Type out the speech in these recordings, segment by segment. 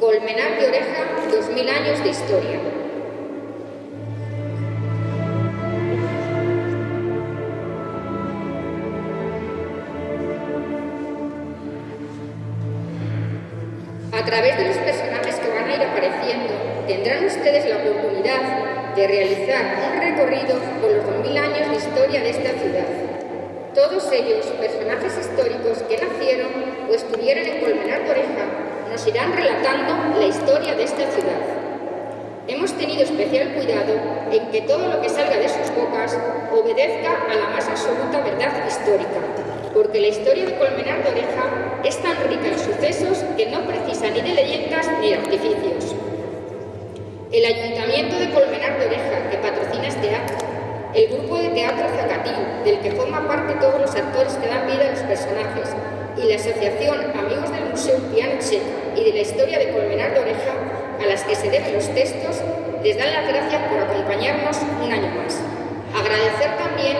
Colmenar de Oreja, 2000 años de historia. A través de los personajes que van a ir apareciendo, tendrán ustedes la oportunidad de realizar un recorrido por los 2000 años de historia de esta ciudad. Todos ellos, personajes históricos que nacieron o estuvieron en Colmenar de Oreja, nos irán relatando la historia de esta ciudad. Hemos tenido especial cuidado en que todo lo que salga de sus bocas obedezca a la más absoluta verdad histórica, porque la historia de Colmenar de Oreja es tan rica en sucesos que no precisa ni de leyendas ni de artificios. El Ayuntamiento de Colmenar de Oreja, que patrocina este acto, el grupo de teatro Zacatín, del que forman parte todos los actores que dan vida a los personajes, y la asociación Amigos del Museo Piano Checa y de la historia de Colmenar de Oreja, a las que se deben los textos, les dan las gracias por acompañarnos un año más. Agradecer también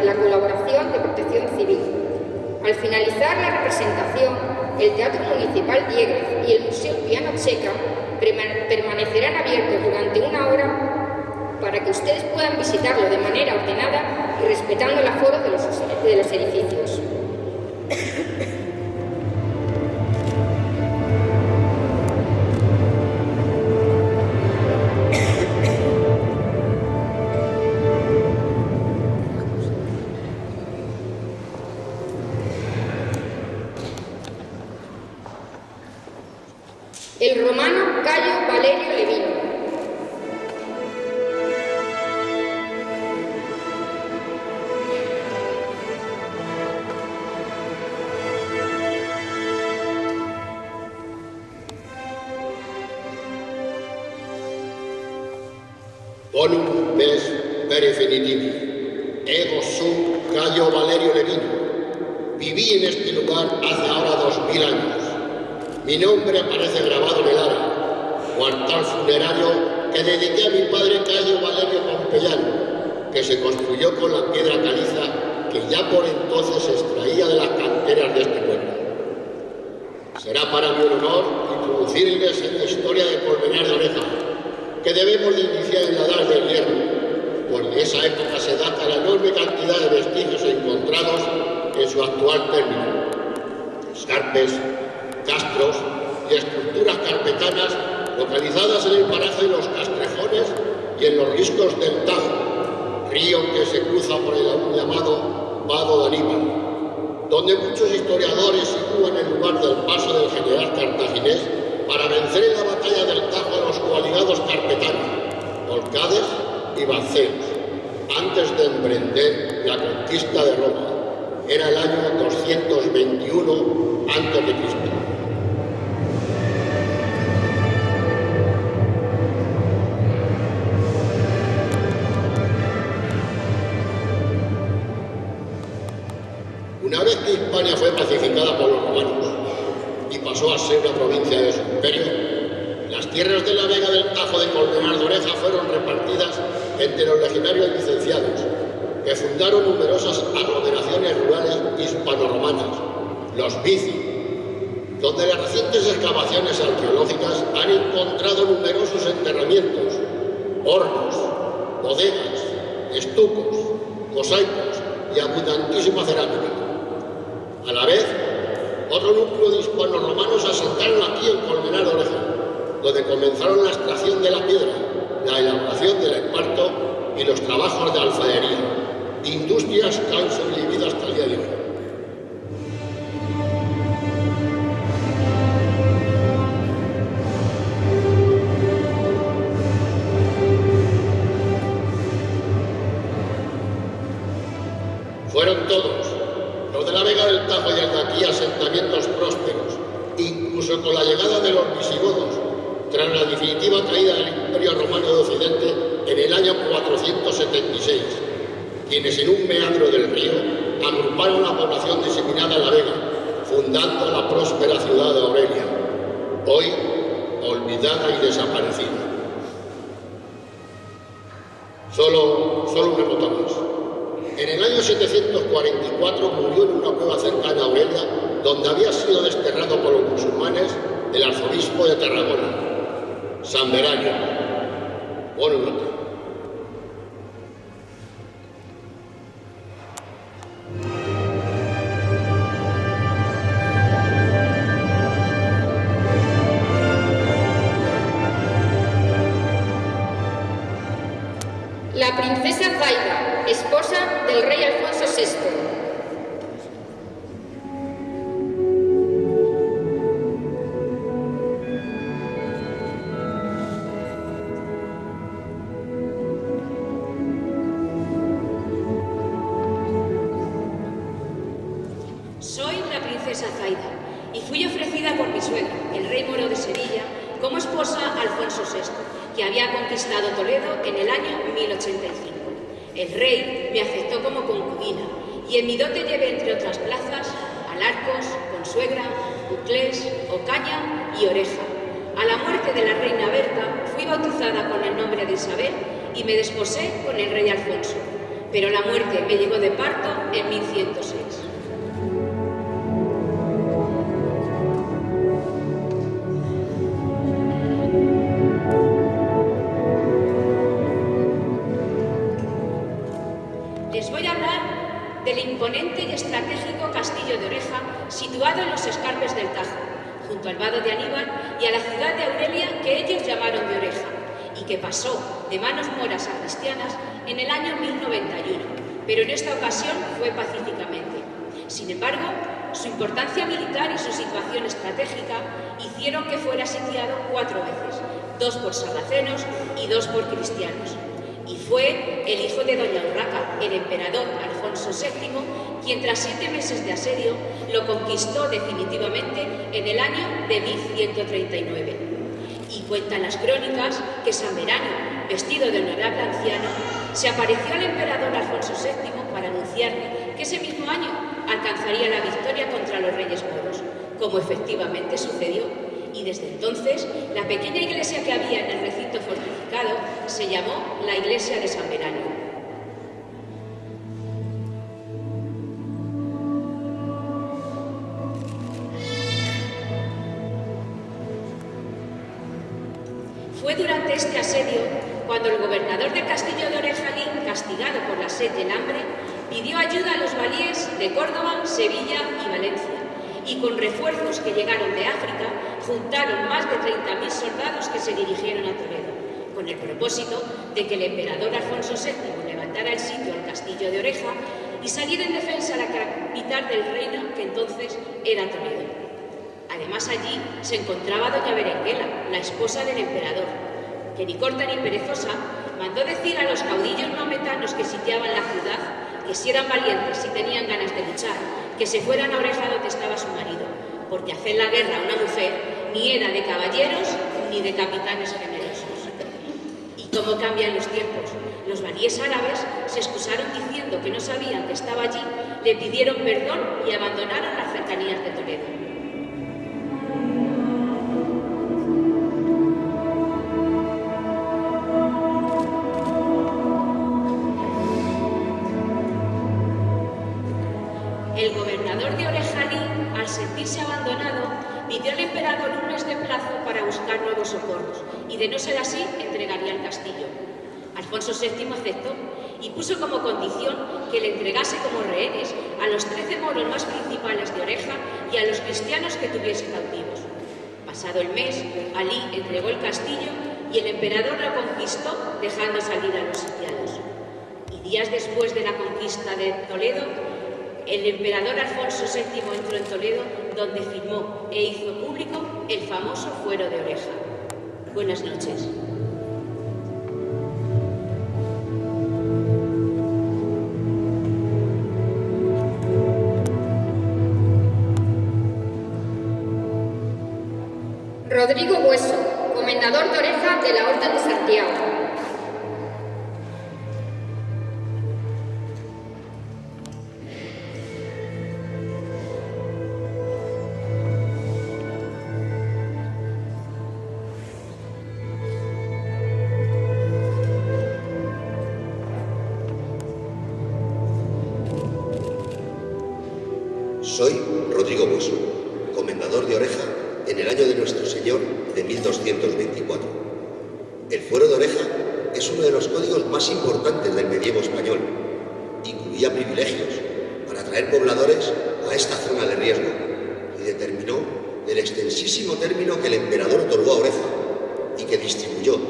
la colaboración de Protección Civil. Al finalizar la representación, el Teatro Municipal Dieguez y el Museo Piano Checa permanecerán abiertos durante una hora para que ustedes puedan visitarlo de manera ordenada y respetando el aforo de los edificios. El romano Cayo Valerio Levino. Bonum ves per infinitum. Ego sum Cayo Valerio Levino. Viví en este lugar hace ahora 2000 años. Mi nombre aparece grabado en el área, o altar funerario que dediqué a mi padre Cayo Valerio Pompeyano, que se construyó con la piedra caliza que ya por entonces se extraía de las canteras de este pueblo. Será para mí un honor introducirles en la historia de Colmenar de Oreja, que debemos de iniciar en la Edad del Hierro, pues de esa época se data la enorme cantidad de vestigios encontrados en su actual término. Escarpes, castros y estructuras carpetanas localizadas en el paraje de los Castrejones y en los riscos del Tajo, río que se cruza por el aún llamado Vado de Aníbal, donde muchos historiadores sitúan el lugar del paso del general cartaginés para vencer en la batalla del Tajo a los coaligados carpetanos, volcades y banceros, antes de emprender la conquista de Roma. Era el año 221 a.C. que Hispania fue pacificada por los romanos y pasó a ser una provincia de su imperio, las tierras de la Vega del Tajo de Colmenar de Oreja fueron repartidas entre los legionarios licenciados, que fundaron numerosas aglomeraciones rurales hispano-romanas, los Vici, donde las recientes excavaciones arqueológicas han encontrado numerosos enterramientos, hornos, bodegas, estucos, mosaicos y abundantísima cerámica. A la vez, otro núcleo de hispanos-romanos se asentaron aquí en Colmenar de Oreja, donde comenzaron la extracción de la piedra, la elaboración del esparto y los trabajos de alfarería, industrias que han sobrevivido hasta el día de hoy. Fueron todos, los de la Vega del Tajo y el de aquí, asentamientos prósperos, incluso con la llegada de los visigodos, tras la definitiva caída del Imperio Romano de Occidente en el año 476, quienes en un meandro del río agruparon la población diseminada en la Vega, fundando la próspera ciudad de Aurelia, hoy olvidada y desaparecida. Solo una nota más. En el año 744 murió en una cueva cercana a Aurelia, donde había sido desterrado por los musulmanes el arzobispo de Tarragona, San Veranio. Buenas noches. La princesa Zaida, esposa del rey Alfonso VI. Soy la princesa Zaida y fui ofrecida por mi suegro, el rey moro de Sevilla, como esposa a Alfonso VI, que había conquistado Toledo en el año 1085. El rey me aceptó como concubina y en mi dote llevé, entre otras plazas, Alarcos, Consuegra, Uclés, Ocaña y Oreja. A la muerte de la reina Berta fui bautizada con el nombre de Isabel y me desposé con el rey Alfonso, pero la muerte me llegó de parto en 1106. Les voy a hablar del imponente y estratégico castillo de Oreja, situado en los escarpes del Tajo, junto al vado de Aníbal y a la ciudad de Aurelia, que ellos llamaron de Oreja, y que pasó de manos moras a cristianas en el año 1091, pero en esta ocasión fue pacíficamente. Sin embargo, su importancia militar y su situación estratégica hicieron que fuera sitiado 4 veces, 2 por sarracenos y 2 por cristianos. Y fue el hijo de doña Urraca, el emperador Alfonso VII, quien tras 7 meses de asedio lo conquistó definitivamente en el año de 1139. Y cuentan las crónicas que San Veranio, vestido de honorable anciano, se apareció al emperador Alfonso VII para anunciarle que ese mismo año alcanzaría la victoria contra los reyes moros, como efectivamente sucedió. Y desde entonces, la pequeña iglesia que había en el recinto fortificado se llamó la iglesia de San Veranio. Fue durante este asedio cuando el gobernador del castillo de Orejalín, castigado por la sed y el hambre, pidió ayuda a los valíes de Córdoba, Sevilla y Valencia, y con refuerzos que llegaron de África, juntaron más de 30.000 soldados que se dirigieron a Toledo, con el propósito de que el emperador Alfonso VII levantara el sitio al castillo de Oreja y saliera en defensa a la capital del reino, que entonces era Toledo. Además, allí se encontraba doña Berenguela, la esposa del emperador, que ni corta ni perezosa mandó decir a los caudillos maometanos que sitiaban la ciudad que si eran valientes y tenían ganas de luchar, que se fueran a Oreja donde estaba su marido, porque hacer la guerra a una mujer ni era de caballeros ni de capitanes generosos. Y Cómo cambian los tiempos. Los baníes árabes se excusaron diciendo que no sabían que estaba allí, le pidieron perdón y abandonaron las cercanías de Toledo. El gobernador de Orejani, al sentirse abandonado, pidió al emperador un mes de plazo para buscar nuevos socorros, y de no ser así, entregaría el castillo. Alfonso VII aceptó y puso como condición que le entregase como rehenes a los 13 moros más principales de Oreja y a los cristianos que tuviese cautivos. Pasado el mes, Alí entregó el castillo y el emperador lo conquistó, dejando salir a los sitiados. Y días después de la conquista de Toledo, el emperador Alfonso VII entró en Toledo, donde firmó e hizo público el famoso Fuero de Oreja. Buenas noches. Rodrigo Bueso, comendador de Oreja de la Orden de Santiago. Soy Rodrigo Bueso, comendador de Oreja en el año de nuestro Señor de 1224. El Fuero de Oreja es uno de los códigos más importantes del medievo español. Incluía privilegios para atraer pobladores a esta zona de riesgo y determinó el extensísimo término que el emperador otorgó a Oreja y que distribuyó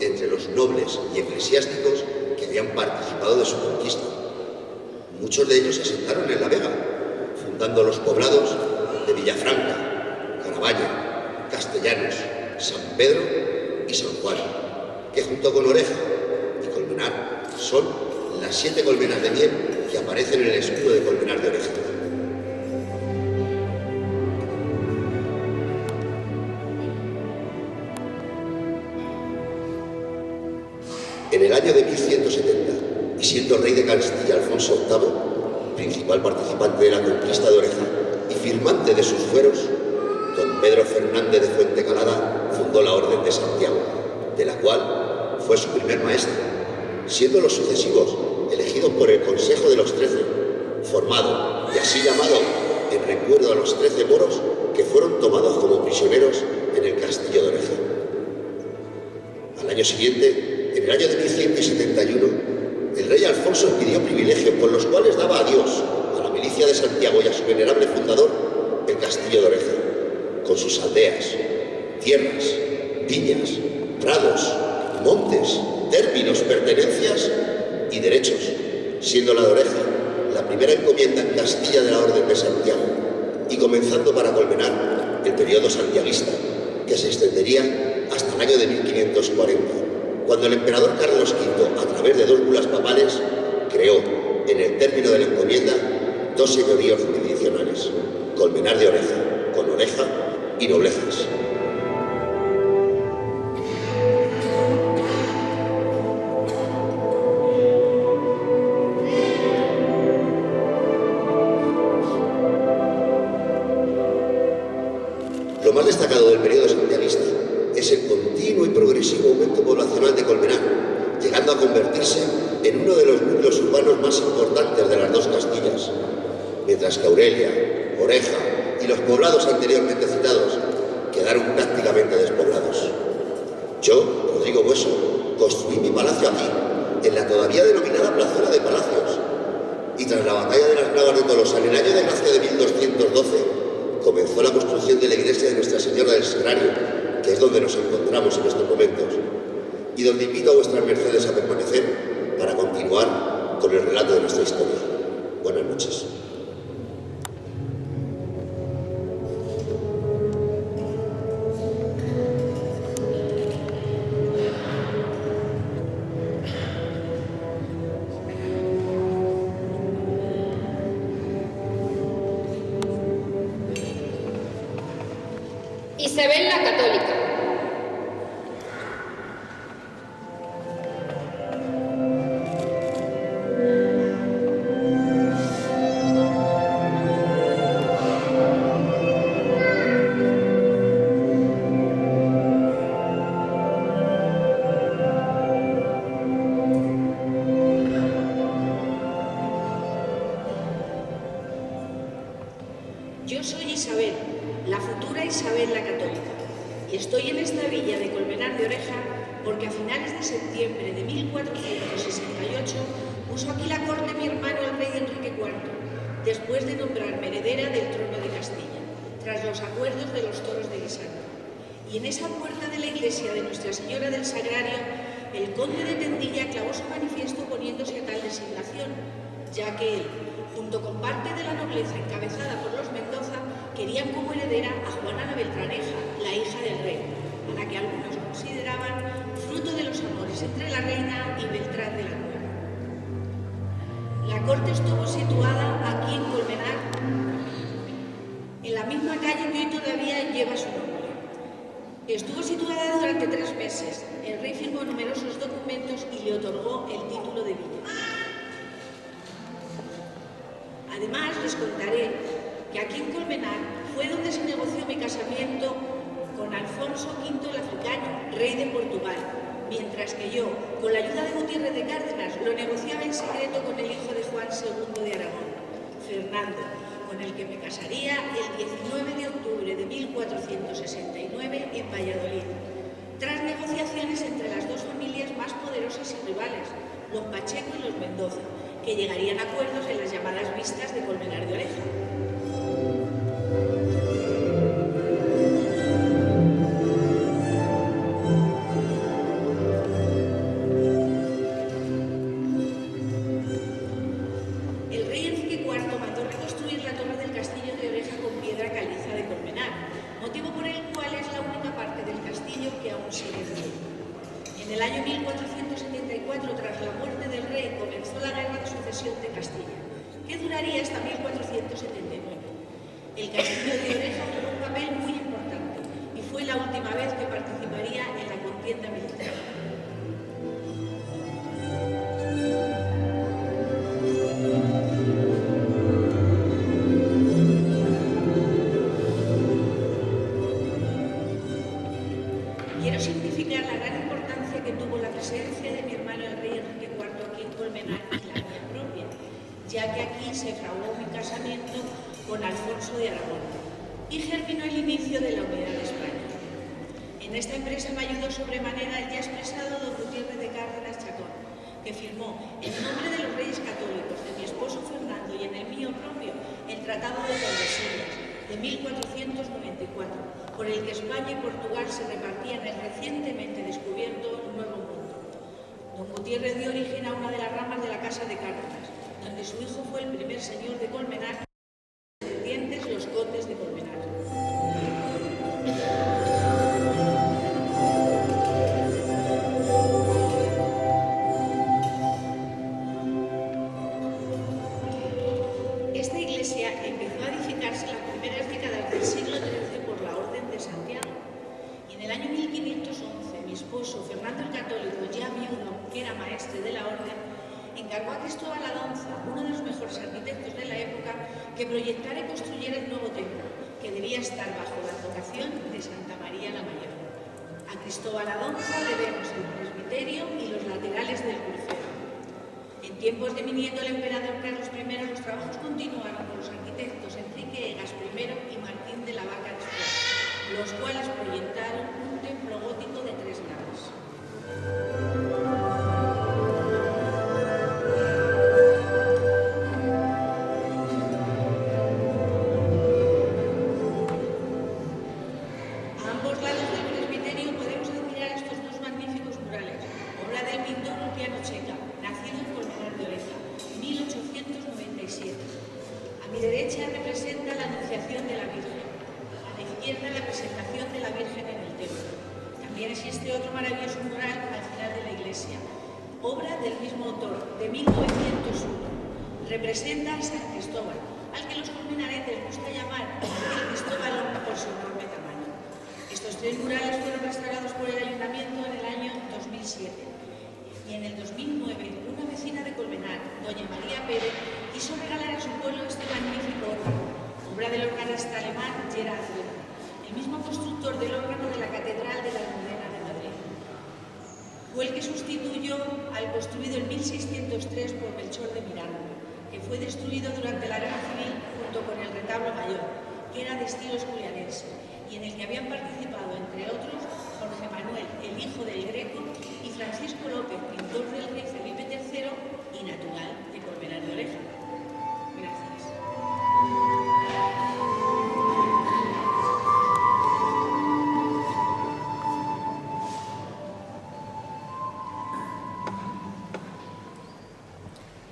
entre los nobles y eclesiásticos que habían participado de su conquista. Muchos de ellos se asentaron en la Vega, fundando los poblados de Villafranca, Carabaña, Castellanos, San Pedro y San Juan, que junto con Oreja y Colmenar son las 7 colmenas de miel que aparecen en el escudo de Colmenar de Oreja. En el año de 1170, y siendo rey de Castilla Alfonso VIII, principal participante de la conquista de Oreja y firmante de sus fueros, don Pedro Fernández de Fuentecalada fundó la Orden de Santiago, de la cual fue su primer maestro, siendo los sucesivos elegidos por el Consejo de los 13, formado y así llamado en recuerdo a los 13 moros que fueron tomados como prisioneros en el castillo de Oreja. Al año siguiente, en el año de 1171, el rey Alfonso pidió privilegios con los cuales daba a Dios, a la milicia de Santiago y a su venerable fundador, el castillo de Oreja, con sus aldeas, tierras, viñas, prados, montes, términos, pertenencias y derechos, siendo la de Oreja la primera encomienda en Castilla de la Orden de Santiago y comenzando para Colmenar el periodo santiaguista, que se extendería hasta el año de 1540, cuando el emperador Carlos V, a través de 2 bulas papales, creó, en el término de la encomienda, 2 señoríos jurisdiccionales, Colmenar de Oreja, con Oreja y Noblejas. Lo más destacado del periodo santiaguista es el continuo y progresivo aumento poblacional de Colmenar, llegando a convertirse en uno de los núcleos urbanos más importantes de las 2 Castillas, mientras que Aurelia, Oreja y los poblados anteriormente citados quedaron prácticamente despoblados. Yo, Rodrigo Bueso, construí mi palacio aquí, en la todavía denominada Plazuela de Palacios, y tras la batalla de las Navas de Tolosa en el año de gracia de 1212, comenzó la construcción de la iglesia de Nuestra Señora del Sagrario, que es donde nos encontramos en estos momentos, y donde invito a vuestras mercedes a permanecer para continuar con el relato de nuestra historia. Buenas noches. Isabel la Católica. soy Isabel, la futura Isabel la Católica, y estoy en esta villa de Colmenar de Oreja porque a finales de septiembre de 1468 puso aquí la corte mi hermano el rey Enrique IV, después de nombrarme heredera del trono de Castilla, tras los acuerdos de los toros de Guisante. Y en esa puerta de la iglesia de Nuestra Señora del Sagrario, el conde de Tendilla clavó su manifiesto poniéndose a tal designación, ya que él, junto con parte de la nobleza encabezada por los Mendoza, querían como heredera a Juana la Beltraneja, la hija del rey, a la que algunos consideraban fruto de los amores entre la reina y Beltrán de la Nueva. La corte estuvo situada aquí en Colmenar, en la misma calle que hoy todavía lleva su nombre. Estuvo situada durante 3 meses. El rey firmó numerosos documentos y le otorgó el título de villa. Además, les contaré que aquí en Colmenar fue donde se negoció mi casamiento con Alfonso V el Africano, rey de Portugal, mientras que yo, con la ayuda de Gutiérrez de Cárdenas, lo negociaba en secreto con el hijo de Juan II de Aragón, Fernando, con el que me casaría el 19 de octubre de 1469 en Valladolid, tras negociaciones entre las dos familias más poderosas y rivales, los Pacheco y los Mendoza, que llegarían a acuerdos en las llamadas vistas de Colmenar de Oreja. El rey Enrique IV mandó reconstruir la torre del castillo de Oreja con piedra caliza de Colmenar, motivo por el cual es la única parte del castillo que aún sigue en pie. En el año 1474, tras la muerte del rey, comenzó la guerra de sucesión de Castilla, que duraría hasta 1479. El castillo de Oreja jugó un papel muy importante y fue la última vez que participaría en la contienda militar. Quiero significar la gran importancia que tuvo la presencia de mi hermano el rey Enrique IV aquí en Colmenar y la mía propia, ya que aquí se fraguó mi casamiento con Alfonso de Aragón y germinó el inicio de la unidad de España. En esta empresa me ayudó sobremanera el ya expresado don Gutiérrez de Cárdenas Chacón, que firmó en nombre de los reyes católicos, de mi esposo Fernando y en el mío propio, el Tratado de Tordesillas de 1494, por el que España y Portugal se repartían el recientemente descubierto Nuevo Mundo. Don Gutiérrez dio origen a una de las ramas de la Casa de Cárdenas, donde su hijo fue el primer señor de Colmenar, descendientes los condes de Colmenar. Esta iglesia empezó a edificarse en las primeras décadas del siglo XIII por la Orden de Santiago, y en el año 1511 mi esposo Fernando el Católico, ya viudo, que era maestre de la Orden, encargó a Cristóbal Adonza, uno de los mejores arquitectos de la época, que proyectara y construyera el nuevo templo, que debía estar bajo la advocación de Santa María la Mayor. A Cristóbal Adonza debemos el presbiterio y los laterales del crucero. En tiempos de mi nieto el emperador Carlos I, los trabajos continuaron con los arquitectos Enrique Egas I y Martín de la Vaca después, los cuales proyectaron un templo gótico de 3 naves. Representa a San Cristóbal, al que los colmenaretes gusta llamar el Cristóbalón por su enorme tamaño. Estos 3 murales fueron restaurados por el Ayuntamiento en el año 2007 y en el 2009 una vecina de Colmenar, doña María Pérez, quiso regalar a su pueblo este magnífico órgano, obra del organista alemán Gerhard Richter, el mismo constructor del órgano de la Catedral de la Almudena de Madrid. Fue el que sustituyó al construido en 1603 por Melchor de Miranda, que fue destruido durante la Guerra Civil junto con el retablo mayor, que era de estilo julianense y en el que habían participado, entre otros, Jorge Manuel, el hijo del Greco, y Francisco López, pintor del rey Felipe III y natural de Colmenar de Oreja. Gracias.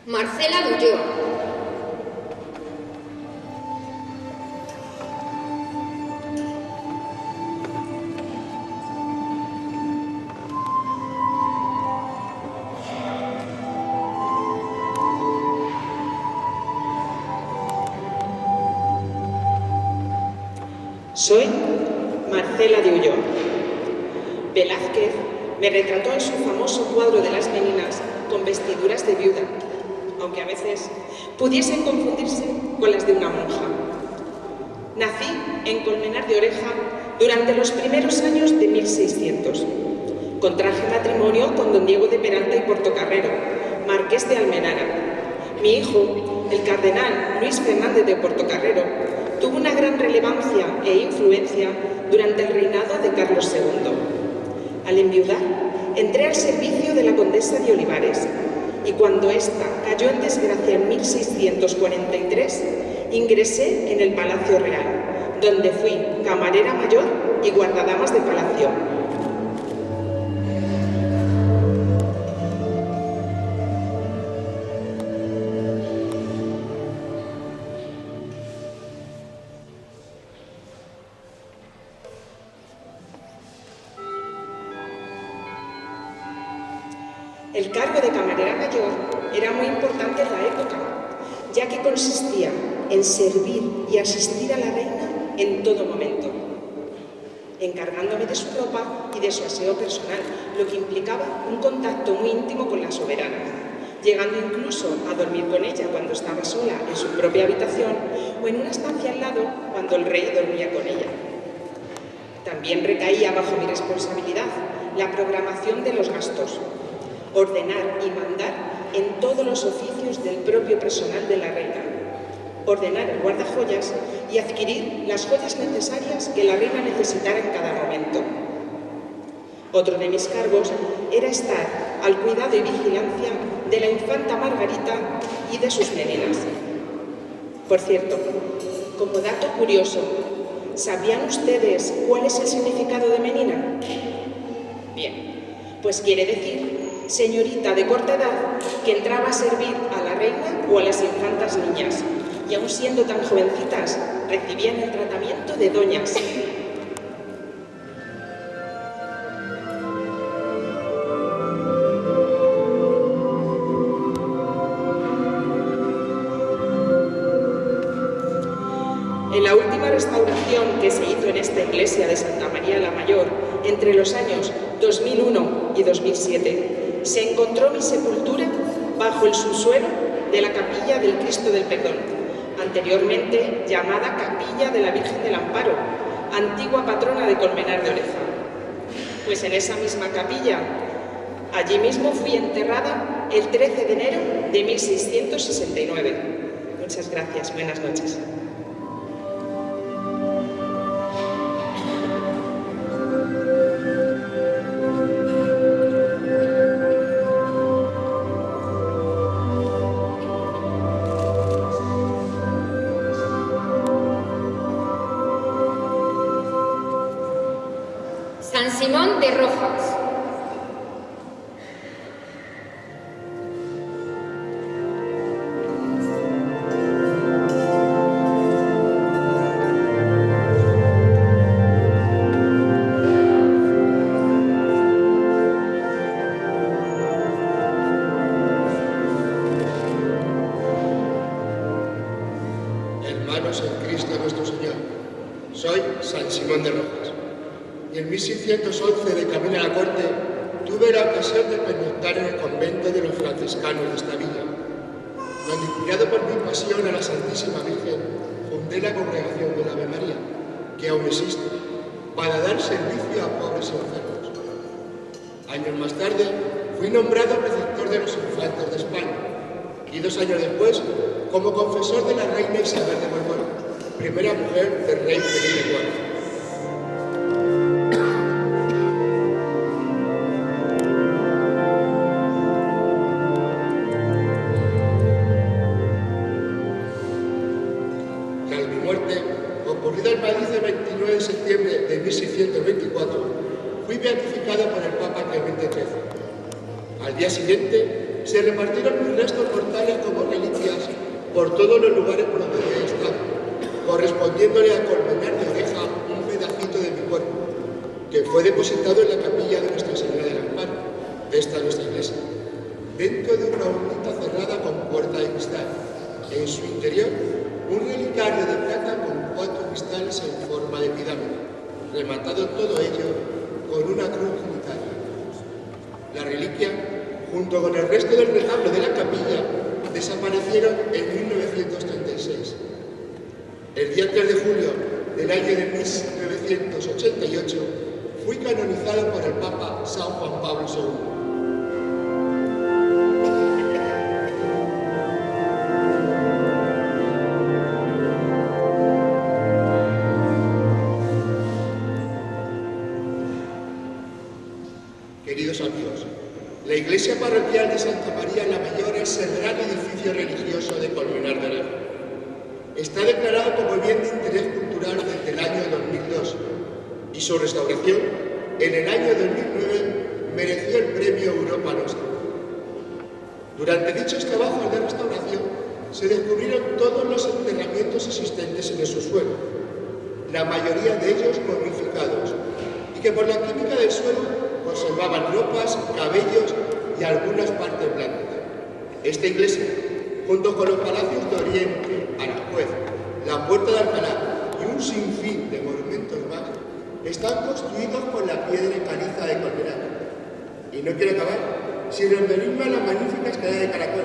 Marcela de Ulloa. Soy Marcela de Ulloa. Velázquez me retrató en su famoso cuadro de las Meninas con vestiduras de viuda, aunque a veces pudiesen confundirse con las de una monja. Nací en Colmenar de Oreja durante los primeros años de 1600. Contraje matrimonio con don Diego de Peralta y Portocarrero, marqués de Almenara. Mi hijo, el cardenal Luis Fernández de Portocarrero, tuvo una gran relevancia e influencia durante el reinado de Carlos II. Al enviudar, entré al servicio de la condesa de Olivares y cuando ésta cayó en desgracia en 1643, ingresé en el Palacio Real, donde fui camarera mayor y guardadamas de palacio. El cargo de camarera mayor era muy importante en la época, ya que consistía en servir y asistir a la reina en todo momento, encargándome de su ropa y de su aseo personal, lo que implicaba un contacto muy íntimo con la soberana, llegando incluso a dormir con ella cuando estaba sola en su propia habitación o en una estancia al lado cuando el rey dormía con ella. También recaía bajo mi responsabilidad la programación de los gastos, ordenar y mandar en todos los oficios del propio personal de la reina, ordenar el guardajoyas y adquirir las joyas necesarias que la reina necesitara en cada momento. Otro de mis cargos era estar al cuidado y vigilancia de la infanta Margarita y de sus meninas. Por cierto, como dato curioso, ¿sabían ustedes cuál es el significado de menina? Bien, pues quiere decir señorita de corta edad que entraba a servir a la reina o a las infantas niñas, y aun siendo tan jovencitas, recibían el tratamiento de doñas. En la última restauración que se hizo en esta iglesia de Santa María la Mayor, entre los años 2001 y 2007, se encontró mi sepultura bajo el subsuelo de la Capilla del Cristo del Perdón, anteriormente llamada Capilla de la Virgen del Amparo, antigua patrona de Colmenar de Oreja. Pues en esa misma capilla, allí mismo fui enterrada el 13 de enero de 1669. Muchas gracias, buenas noches. San Simón de Rojas. Hermanos en Cristo nuestro Señor, soy San Simón de Rojas. Y en 1611, de camino a la corte, tuve la ocasión de pernoctar en el convento de los franciscanos de esta villa, donde, inspirado por mi pasión a la Santísima Virgen, fundé la congregación de la Ave María, que aún existe, para dar servicio a pobres y enfermos. Años más tarde, fui nombrado preceptor de los infantes de España, y 2 años después, como confesor de la reina Isabel de Borbón, primera mujer del rey Felipe IV. Tras mi muerte, ocurrida en Madrid el 29 de septiembre de 1624, fui beatificado por el Papa Clemente XIII. Al día siguiente, se repartieron mis restos mortales como reliquias por todos los lugares por donde había estado, correspondiéndole a Colmenar de Oreja un pedacito de mi cuerpo, que fue depositado en la capilla de Nuestra Señora del Amparo, de esta nuestra iglesia, dentro de una urnita cerrada con puerta de cristal. En su interior, un relicario de plata con 4 cristales en forma de pirámide, rematado todo ello con una cruz trinitaria. La reliquia, junto con el resto del retablo de la capilla, desaparecieron en 1936. El día 3 de julio del año de 1988 fui canonizado por el Papa San Juan Pablo II. Queridos amigos, la iglesia parroquial de Santa María la Mayor es el gran edificio religioso de Colmenar de Oreja. Está declarado como bien de interés cultural desde el año 2002 y su restauración en el año 2009 mereció el premio Europa Nostra. Durante dichos trabajos de restauración se descubrieron todos los enterramientos existentes en el subsuelo, la mayoría de ellos momificados, y que por la química del suelo conservaban ropas, cabellos y algunas partes blandas. Esta iglesia, junto con los palacios de Oriente, Aranjuez, la Puerta de Alcalá y un sinfín de monumentos más, están construidos con la piedra caliza de Colmenar. Y no quiero acabar sin referirme a la magnífica escalera de caracol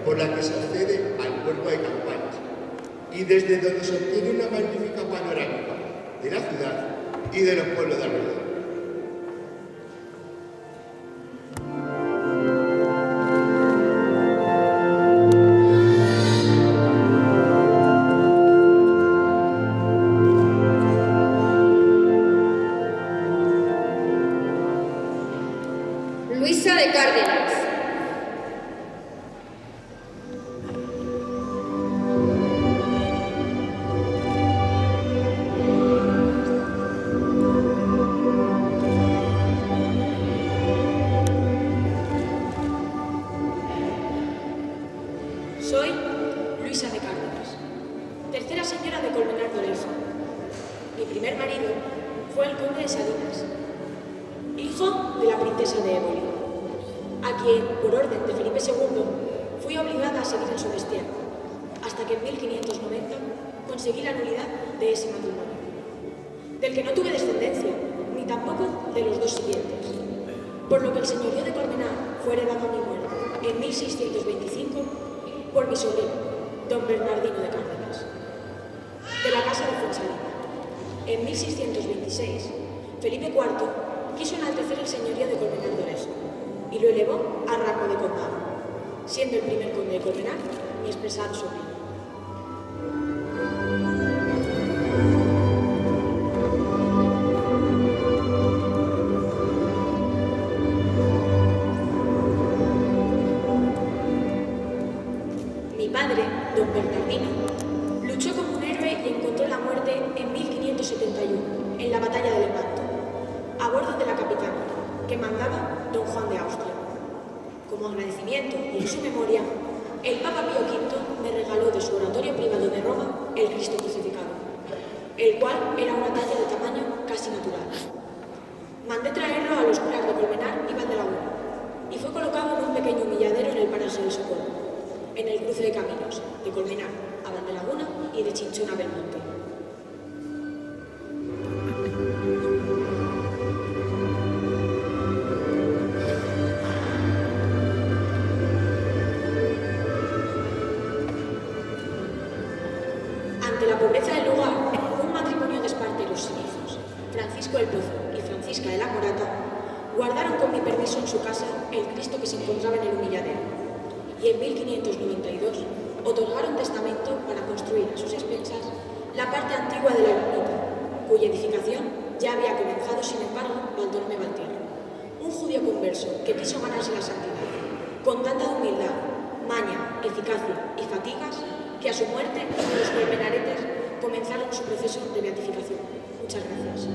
por la que se accede al cuerpo de Campanas, y desde donde se obtiene una magnífica panorámica de la ciudad y de los pueblos de alrededor. Luisa de Cárdenas. Soy Luisa de Cárdenas, tercera señora de Colmenar de Oreja. Mi primer marido fue el conde de Salinas, hijo de la princesa de Éboli, a quien, por orden de Felipe II, fui obligada a seguir en su destierro, hasta que en 1590 conseguí la nulidad de ese matrimonio, del que no tuve descendencia, ni tampoco de los dos siguientes, por lo que el señorío de Colmenar fue heredado a mi muerte en 1625 por mi sobrino, don Bernardino de Cárdenas, de la casa de Fuensalida. En 1626, Felipe IV quiso enaltecer el señorío de Colmenar de Oreja y lo elevó a rango de condado, siendo el primer conde de Colmenar mi expresado sobrino. Mi padre, don Bernardino, luchó como un héroe y encontró la muerte en 1571, en la batalla de Lepanto, a bordo de la capitana, que mandaba don Juan de Austria. Como agradecimiento y en su memoria, el Papa Pío V me regaló de su oratorio privado de Roma el Cristo crucificado, el cual era una talla de tamaño casi natural. Mandé traerlo a los curas de Colmenar y Valdelaguna, y fue colocado en un pequeño humilladero en el paraje de Socorro, en el cruce de caminos de Colmenar a Valdelaguna y de Chinchón a Belmonte. Ante la pobreza del lugar, un matrimonio de esparteros sin hijos, Francisco del Pozo y Francisca de la Morata, guardaron con mi permiso en su casa el Cristo que se encontraba en el humilladero, y en 1592 otorgaron testamento para construir a sus expensas la parte antigua de la ermita, cuya edificación ya había comenzado, sin embargo, Bartolomé Valtierra, un judío converso que quiso ganarse la santidad, con tanta humildad, maña, eficacia y fatigas, que a su muerte los colmenaretes comenzaron su proceso de beatificación. Muchas gracias.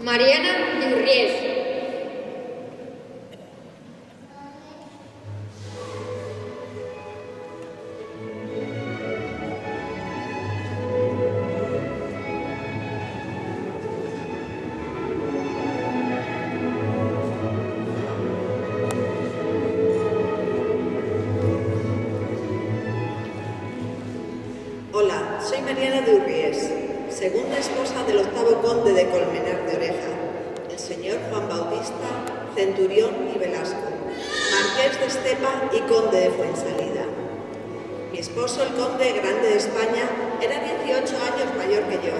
Mariana Durries. Hola, soy Mariana Durries, segunda esposa del octavo conde de Colmenar de Oreja, el señor Juan Bautista, Centurión y Velasco, marqués de Estepa y conde de Fuensalida. Mi esposo, el conde grande de España, era 18 años mayor que yo.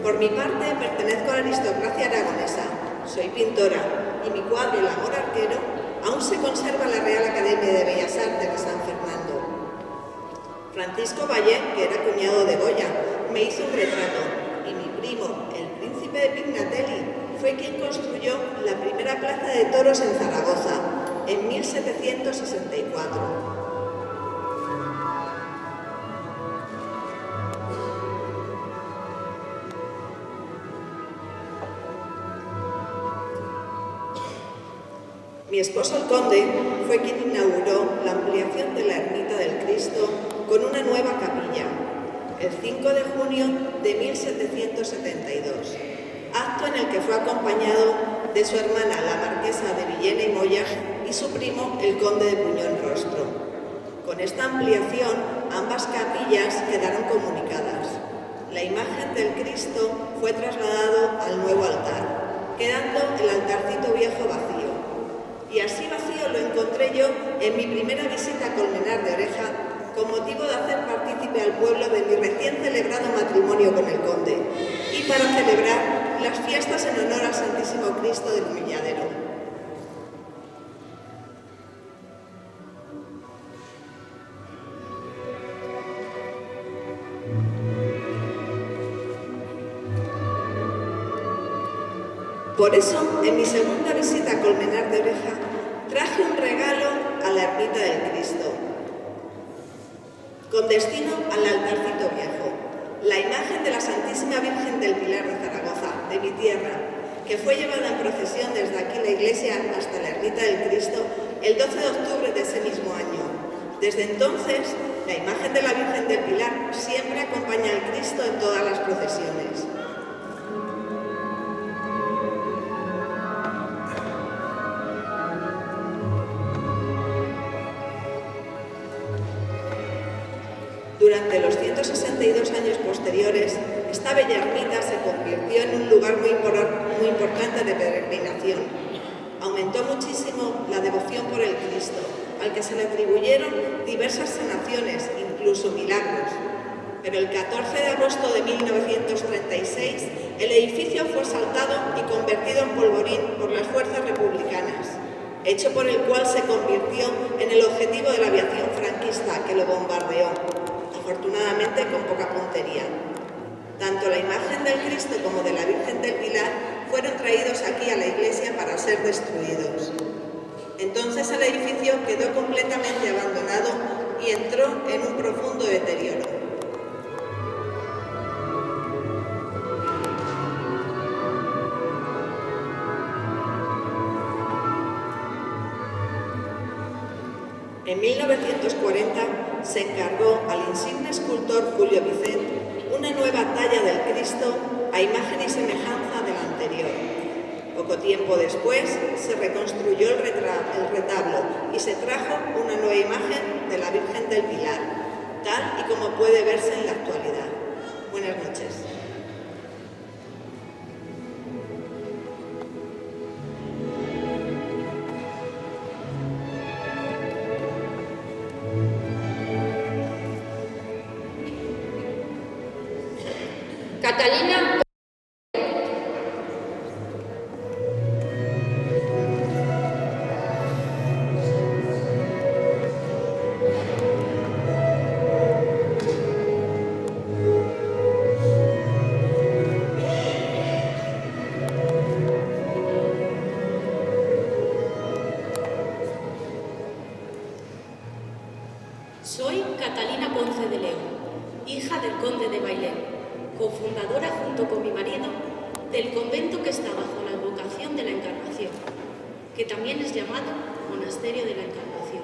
Por mi parte, pertenezco a la aristocracia aragonesa, soy pintora y mi cuadro El amor arquero aún se conserva en la Real Academia de Bellas Artes de San Fernando. Francisco Valle, que era cuñado de Goya, me hizo un retrato y mi primo, el príncipe de Pignatelli, fue quien construyó la primera plaza de toros en Zaragoza en 1764. Mi esposo el conde fue quien inauguró la ampliación de la ermita del Cristo con una nueva capilla, el 5 de junio de 1772, acto en el que fue acompañado de su hermana la marquesa de Villena y Moya y su primo el conde de Puñón Rostro. Con esta ampliación ambas capillas quedaron comunicadas. La imagen del Cristo fue trasladado al nuevo altar, quedando el altarcito viejo vacío. Y así vacío lo encontré yo en mi primera visita a Colmenar de Oreja, con motivo de hacer partícipe al pueblo de mi recién celebrado matrimonio con el conde, y para celebrar las fiestas en honor al Santísimo Cristo del Humilladero. Por eso, en mi segunda visita a Colmenar de Oreja, traje un regalo a la ermita del Cristo, con destino al altarcito viejo, la imagen de la Santísima Virgen del Pilar de Zaragoza, de mi tierra, que fue llevada en procesión desde aquí la iglesia hasta la ermita del Cristo el 12 de octubre de ese mismo año. Desde entonces, la imagen de la Virgen del Pilar siempre acompaña al Cristo en todas las procesiones. Durante los 162 años posteriores, esta bella ermita se convirtió en un lugar muy importante de peregrinación. Aumentó muchísimo la devoción por el Cristo, al que se le atribuyeron diversas sanaciones, incluso milagros. Pero el 14 de agosto de 1936, el edificio fue asaltado y convertido en polvorín por las fuerzas republicanas, hecho por el cual se convirtió en el objetivo de la aviación franquista que lo bombardeó, afortunadamente con poca puntería. Tanto la imagen del Cristo como de la Virgen del Pilar fueron traídos aquí a la iglesia para ser destruidos. Entonces el edificio quedó completamente abandonado y entró en un profundo deterioro. En 1940 se encargó al insigne escultor Julio Vicent una nueva talla del Cristo a imagen y semejanza de la anterior. Poco tiempo después se reconstruyó el retablo y se trajo una nueva imagen de la Virgen del Pilar, tal y como puede verse en la actualidad. Buenas noches. Catalina. Soy Catalina Ponce de León, hija del conde de Bailén, cofundadora junto con mi marido del convento que está bajo la advocación de la Encarnación, que también es llamado Monasterio de la Encarnación.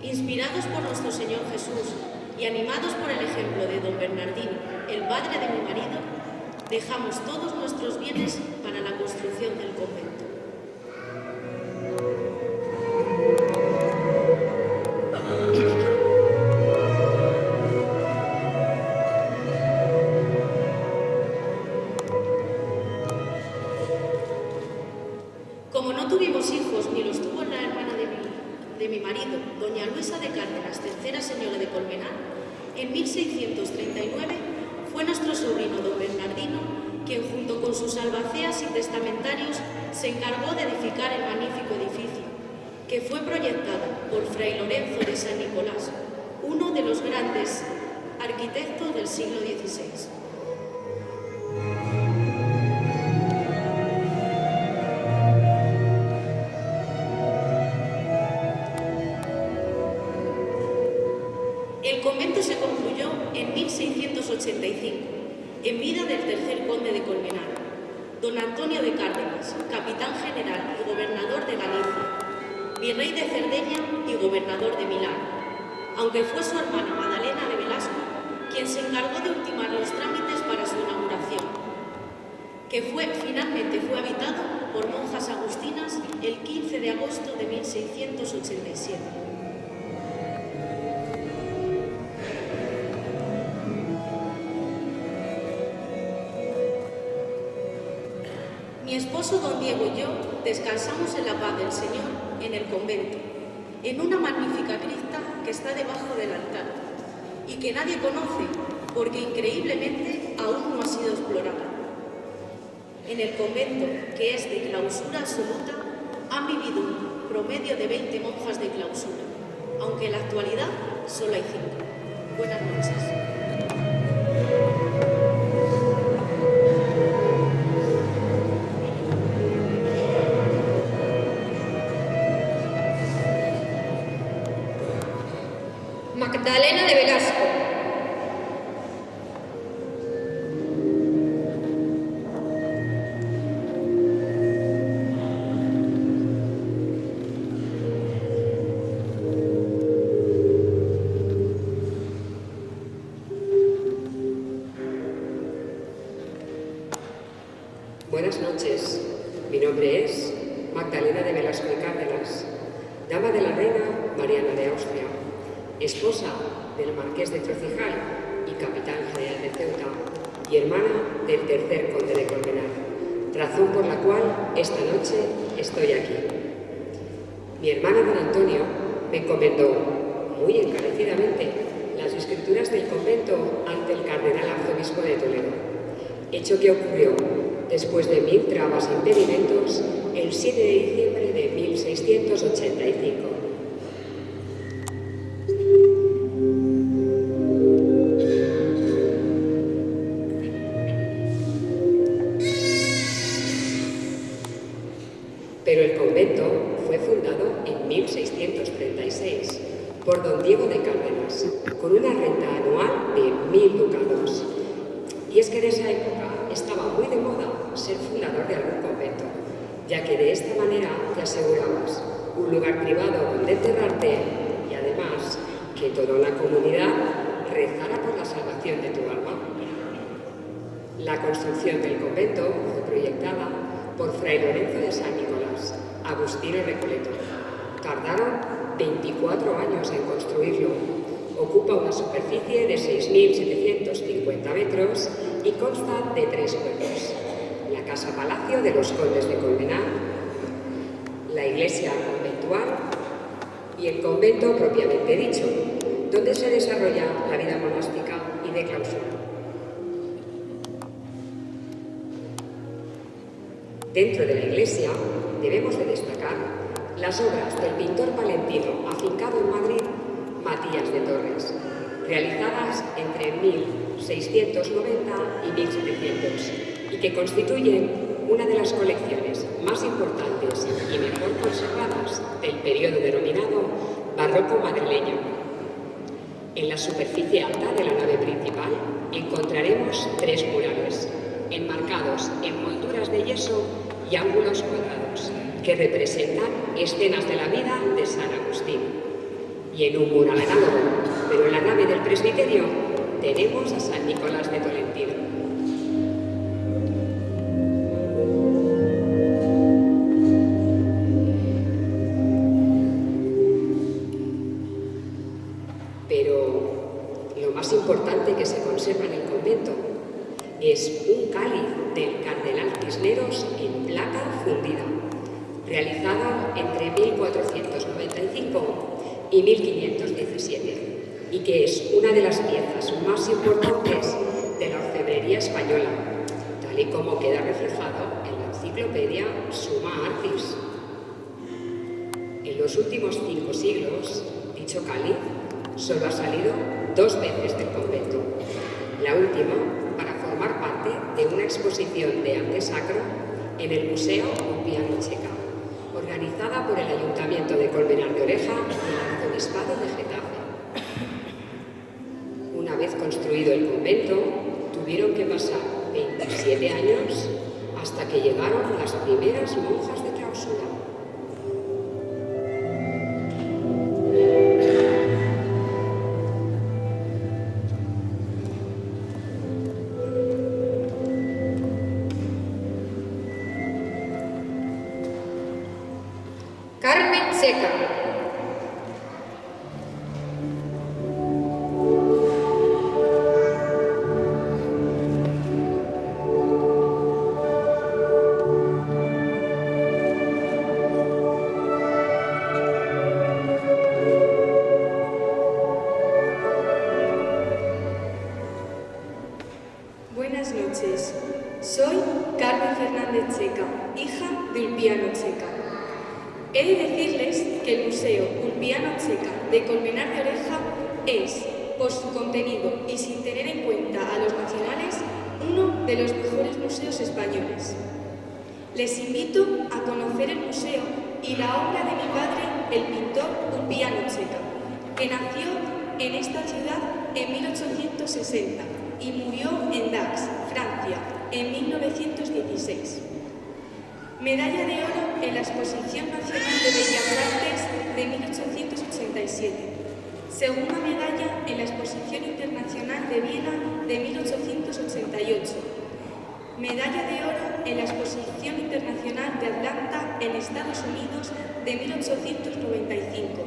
Inspirados por nuestro Señor Jesús y animados por el ejemplo de don Bernardino, el padre de mi marido, dejamos todos nuestros bienes para la construcción del convento. Como no tuvimos hijos ni los tuvo la hermana de mi marido, doña Luisa de Cárdenas, tercera señora de Colmenar, en 1639 fue nuestro sobrino don Bernardino quien junto con sus albaceas y testamentarios se encargó de edificar el magnífico edificio, que fue proyectado por Fray Lorenzo de San Nicolás, uno de los grandes arquitectos del siglo XVI. El convento se concluyó en 1685, en vida del tercer conde de Colmenar, don Antonio de Cárdenas, capitán general y gobernador de Galicia, virrey de Cerdeña y gobernador de Milán, aunque fue su hermana Magdalena de Velasco quien se encargó de ultimar los trámites para su inauguración, que finalmente fue habitado por monjas agustinas el 15 de agosto de 1687. Mi esposo don Diego y yo descansamos en la paz del Señor en el convento, en una magnífica cripta que está debajo del altar y que nadie conoce porque increíblemente aún no ha sido explorada. En el convento, que es de clausura absoluta, han vivido un promedio de 20 monjas de clausura, aunque en la actualidad solo hay 5. Buenas noches. Magdalena de Velasco. Buenas noches. Mi nombre es Magdalena de Velasco y Cárdenas, dama de la reina Mariana de Austria, esposa del marqués de Trocijal y capitán general de Ceuta, y hermana del tercer conde de Colmenar, razón por la cual esta noche estoy aquí. Mi hermano don Antonio me encomendó muy encarecidamente las escrituras del convento ante el cardenal arzobispo de Toledo, hecho que ocurrió después de 1000 trabas e impedimentos el 7 de diciembre de 1685. Pero el convento fue fundado en 1636 por don Diego de Cárdenas, con una renta anual de 1000 ducados. Y es que en esa época estaba muy de moda ser fundador de algún convento, ya que de esta manera te asegurabas un lugar privado donde enterrarte y además que toda una comunidad rezara por la salvación de tu alma. La construcción del convento fue proyectada por Fray Lorenzo de San Nicolás, agustino recoleto. Tardaron 24 años en construirlo. Ocupa una superficie de 6.750 metros y consta de 3 cuerpos: la casa-palacio de los condes de Colmenar, la iglesia conventual y el convento propiamente dicho, donde se desarrolla la vida monástica y de clausura. Dentro de la iglesia debemos de destacar las obras del pintor palentino afincado en Madrid, Matías de Torres, realizadas entre 1690 y 1700 y que constituyen una de las colecciones más importantes y mejor conservadas del periodo denominado barroco madrileño. En la superficie alta de la nave principal encontraremos 3 murales, enmarcados en molduras de yeso y ángulos cuadrados, que representan escenas de la vida de San Agustín. Y en un mural análogo, pero en la nave del presbiterio, tenemos a San Nicolás de Tolentino. Pero lo más importante que se conserva en el convento es un cáliz del cardenal Cisneros en plata fundida, realizado entre 1495 y 1517, y que es una de las piezas más importantes de la orfebrería española, tal y como queda reflejado en la enciclopedia Summa Artis. En los últimos 5 siglos, dicho cáliz solo ha salido 2 veces del convento, la última para formar parte de una exposición de arte sacro en el Museo Ulpianocheca, organizada por el Ayuntamiento de Colmenar de Oreja y el Arzobispado de Getafe. Una vez construido el convento, tuvieron que pasar 27 años hasta que llegaron las primeras monjas de clausura. Carmen Checa. Buenas noches. Soy Carmen Fernández Checa, hija de Ulpiano Checa. He de decirles que el Museo Ulpiano Checa de Colmenar de Oreja es, por su contenido y sin tener en cuenta a los nacionales, uno de los mejores museos españoles. Les invito a conocer el museo y la obra de mi padre, el pintor Ulpiano Checa, que nació en esta ciudad en 1860 y murió en Dax, Francia, en 1916. Medalla de oro en la Exposición Nacional de Bellas Artes de 1887. Segunda medalla en la Exposición Internacional de Viena de 1888. Medalla de oro en la Exposición Internacional de Atlanta en Estados Unidos de 1895.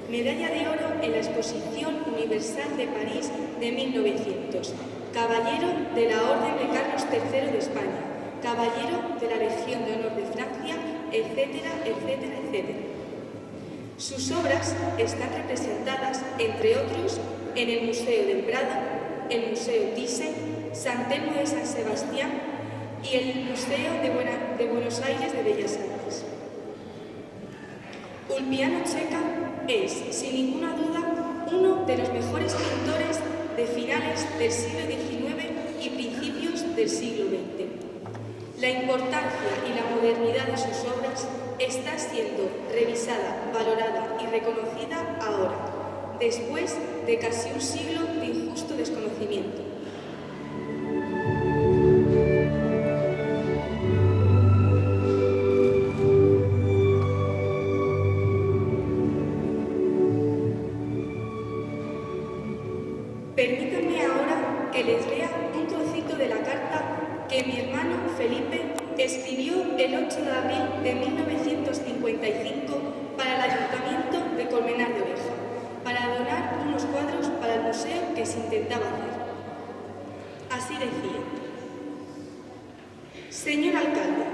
Medalla de oro en la Exposición Universal de París de 1900. Caballero de la Orden de Carlos III de España. Caballero de la Legión de Honor de Francia, etcétera, etcétera, etcétera. Sus obras están representadas, entre otros, en el Museo del Prado, el Museo Thyssen, San Telmo de San Sebastián y el Museo de Buenos Aires de Bellas Artes. Ulpiano Checa es, sin ninguna duda, uno de los mejores pintores de finales del siglo XIX y principios del siglo XX. La importancia y la modernidad de sus obras está siendo revisada, valorada y reconocida ahora, después de casi un siglo de injusto desconocimiento. Permítanme ahora que les lea un trocito de la carta que mi hermano Felipe escribió el 8 de abril de 1955 para el Ayuntamiento de Colmenar de Oreja, para donar unos cuadros para el museo que se intentaba hacer. Así decía: Señor alcalde,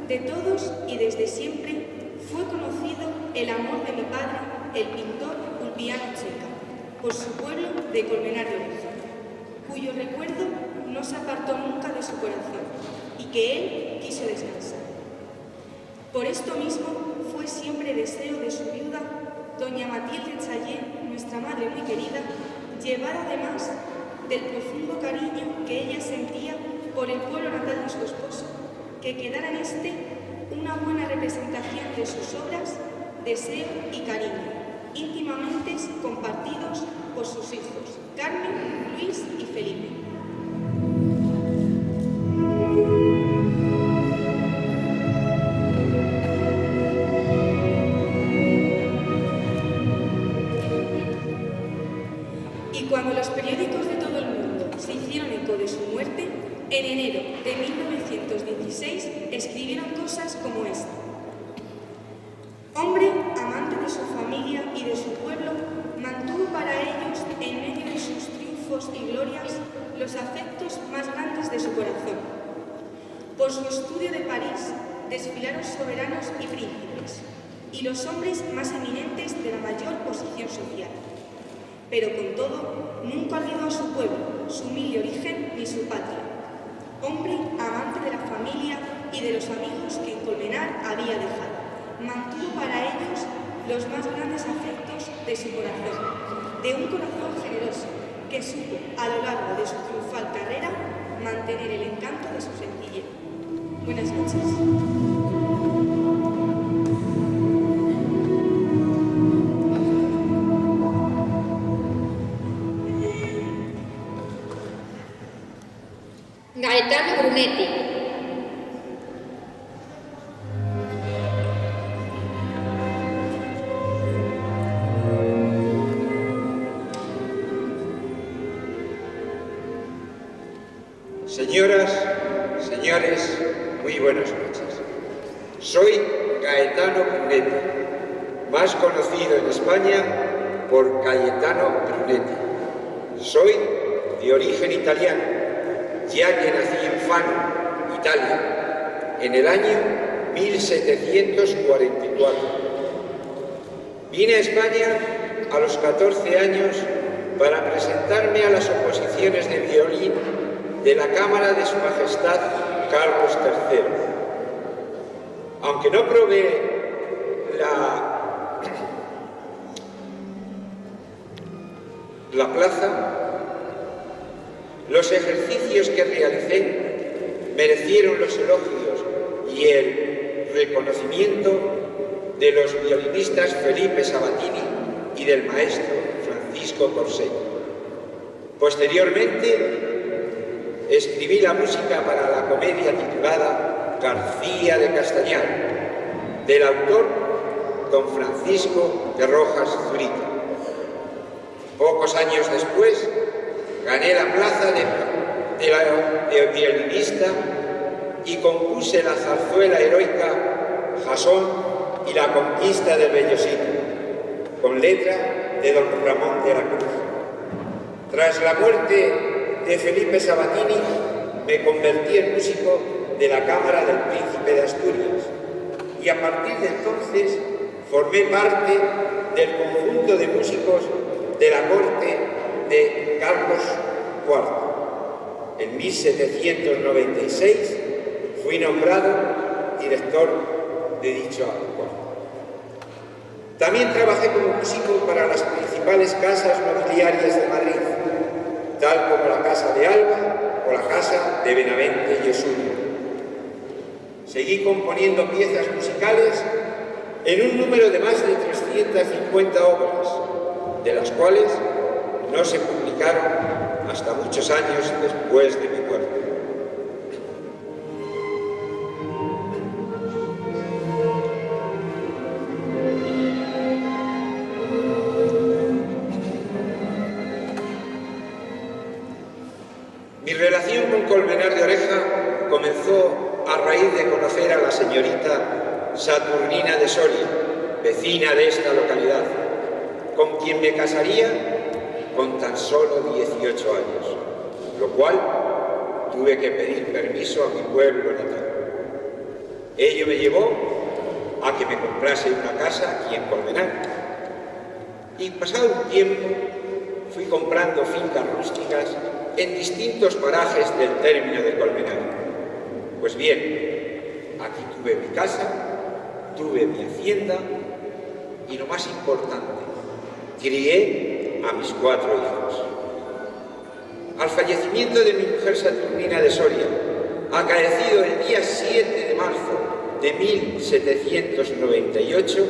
de todos y desde siempre fue conocido el amor de mi padre, el pintor Ulpiano Checa, por su pueblo de Colmenar de Oreja, cuyo recuerdo no se apartó nunca de su corazón y que él quiso descansar. Por esto mismo fue siempre deseo de su viuda, doña Matilde Chayé, nuestra madre muy querida, llevar además del profundo cariño que ella sentía por el pueblo natal de su esposo, que quedara en este una buena representación de sus obras, deseo y cariño, íntimamente compartidos por sus hijos, Carmen, Luis y Felipe. Y cuando los periódicos de todo el mundo se hicieron eco de su muerte, en enero de 1916 escribieron cosas como esta. Hombre, amante de su familia y de su pueblo, mantuvo para ellos, en medio de sus triunfos y glorias, los afectos más grandes de su corazón. Por su estudio de París desfilaron soberanos y príncipes, y los hombres más eminentes de la mayor posición social. Pero con todo, nunca olvidó a su pueblo, su humilde origen ni su patria. Hombre amante de la familia y de los amigos que en Colmenar había dejado, mantuvo para ellos los más grandes afectos de su corazón, de un corazón generoso que supo a lo largo de su triunfal carrera mantener el encanto de su sencillez. Buenas noches. Gaetano Brunetti. Señoras, señores, muy buenas noches. Soy Gaetano Brunetti, más conocido en España por Cayetano Brunetti. Soy de origen italiano, ya que nací en Fano, Italia, en el año 1744. Vine a España a los 14 años para presentarme a las oposiciones de violín de la Cámara de Su Majestad Carlos III. Aunque no probé la plaza, los ejercicios que realicé merecieron los elogios y el reconocimiento de los violinistas Felipe Sabatini y del maestro Francisco Corsell. Posteriormente, escribí la música para la comedia titulada García de Castañar, del autor don Francisco de Rojas Zurita. Pocos años después, gané la plaza de violinista y compuse la zarzuela heroica Jasón y la conquista del Bellosito, con letra de don Ramón de la Cruz. Tras la muerte de Felipe Sabatini, me convertí en músico de la Cámara del Príncipe de Asturias y a partir de entonces formé parte del conjunto de músicos de la corte de Carlos IV. En 1796 fui nombrado director de dicho corte. También trabajé como músico para las principales casas nobiliarias de Madrid, tal como la Casa de Alba o la Casa de Benavente y Osuna. Seguí componiendo piezas musicales en un número de más de 350 obras, de las cuales no se publicaron hasta muchos años después de mi muerte. Mi relación con Colmenar de Oreja comenzó a raíz de conocer a la señorita Saturnina de Soria, vecina de esta localidad, con quien me casaría con tan solo 18 años, lo cual tuve que pedir permiso a mi pueblo natal. Ello me llevó a que me comprase una casa aquí en Colmenar. Y pasado un tiempo fui comprando fincas rústicas en distintos parajes del término de Colmenar. Pues bien, aquí tuve mi casa tuve mi hacienda y, lo más importante, crié a mis 4 hijos. Al fallecimiento de mi mujer Saturnina de Soria, acaecido el día 7 de marzo de 1798,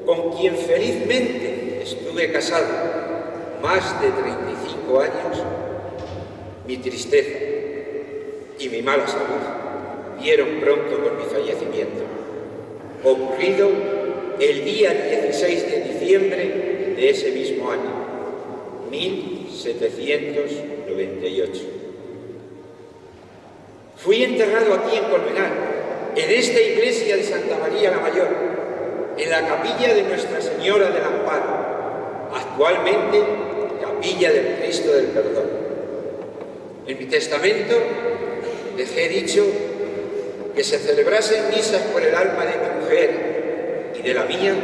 con quien felizmente estuve casado más de 35 años, mi tristeza y mi mala salud dieron pronto con mi fallecimiento, ocurrido el día 16 de diciembre de ese mismo año, 1798. Fui enterrado aquí en Colmenar, en esta iglesia de Santa María la Mayor, en la capilla de Nuestra Señora del Amparo, actualmente capilla del Cristo del Perdón. En mi testamento dejé dicho que se celebrasen misas por el alma de mi mujer y de la mía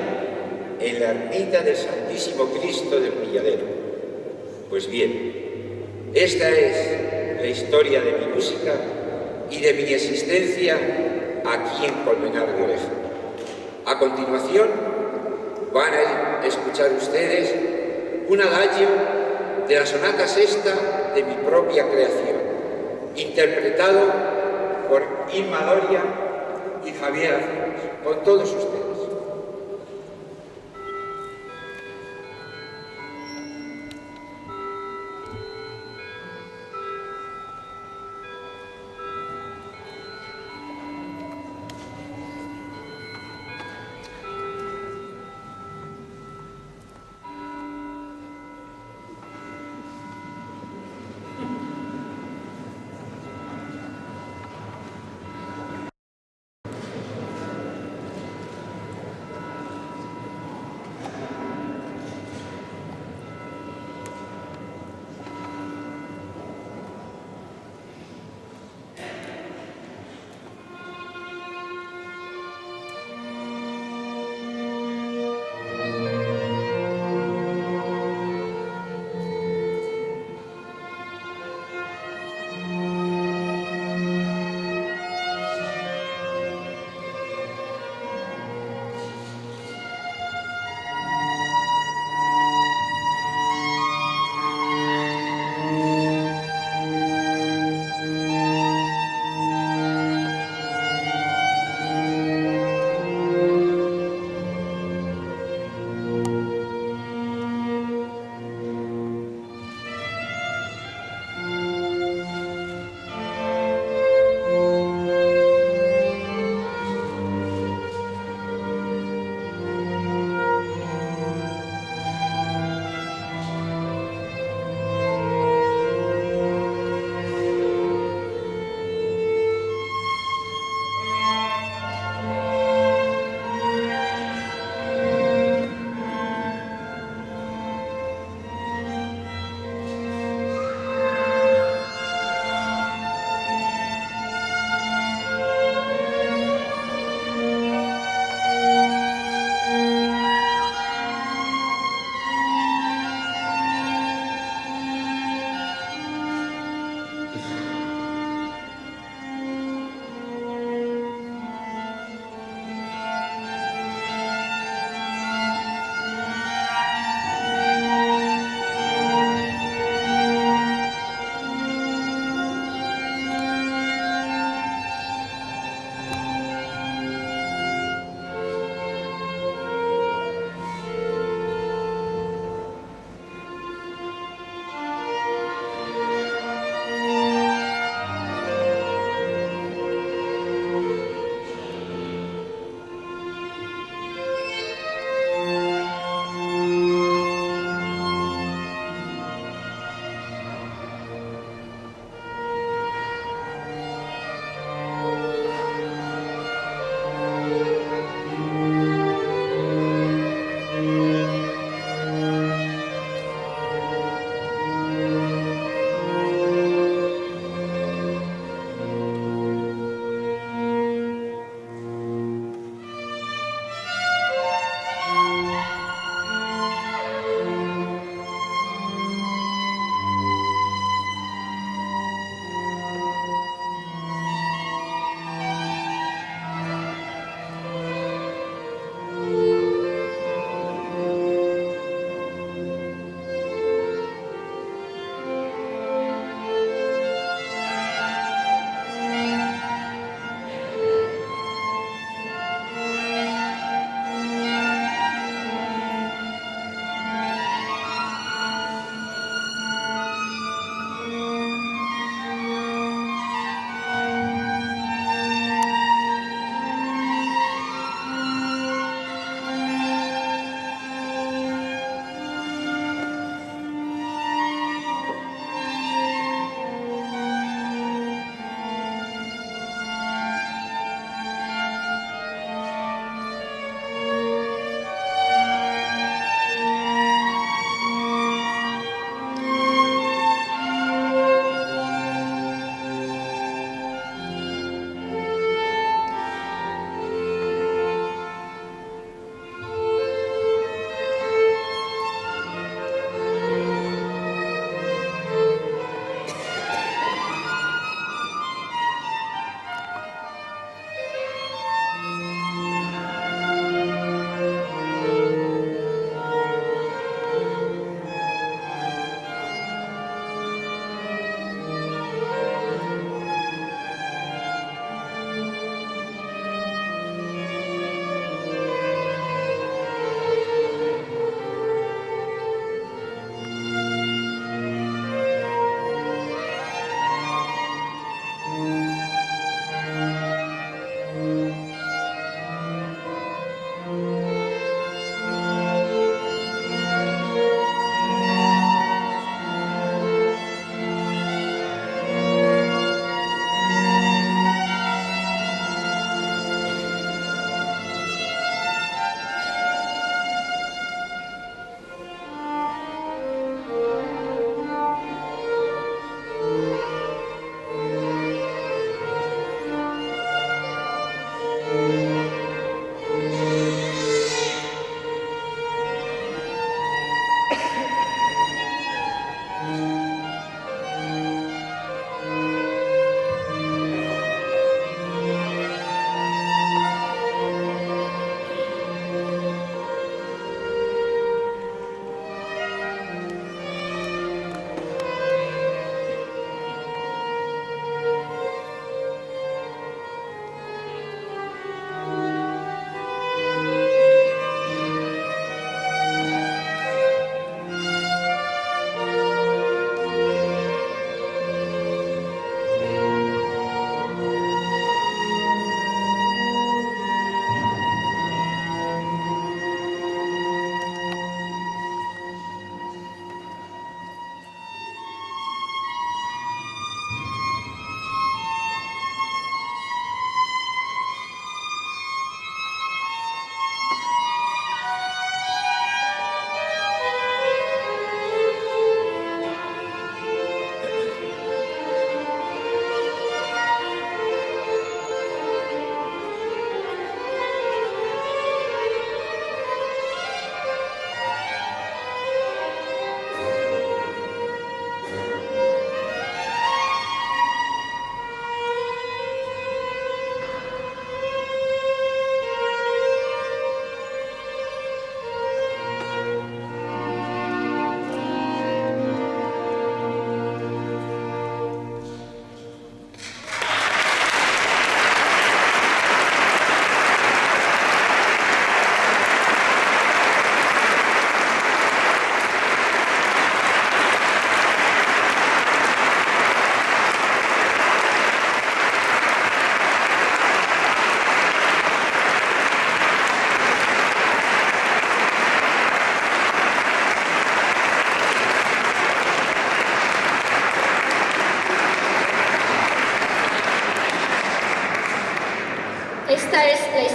en la ermita del Santísimo Cristo del Milladero. Pues bien, esta es la historia de mi música y de mi existencia aquí en Colmenar de Oreja. A continuación van a escuchar ustedes un adagio de la sonata sexta de mi propia creación, interpretado por Irma Doria y Javier Aceros, con todos ustedes.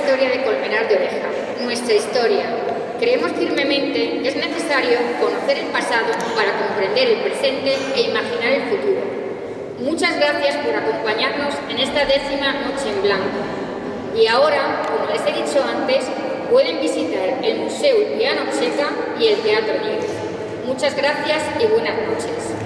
historia de Colmenar de Oreja, nuestra historia. Creemos firmemente que es necesario conocer el pasado para comprender el presente e imaginar el futuro. Muchas gracias por acompañarnos en esta 10ª Noche en Blanco. Y ahora, como les he dicho antes, pueden visitar el Museo Ulpiano Checa y el Teatro Nieves. Muchas gracias y buenas noches.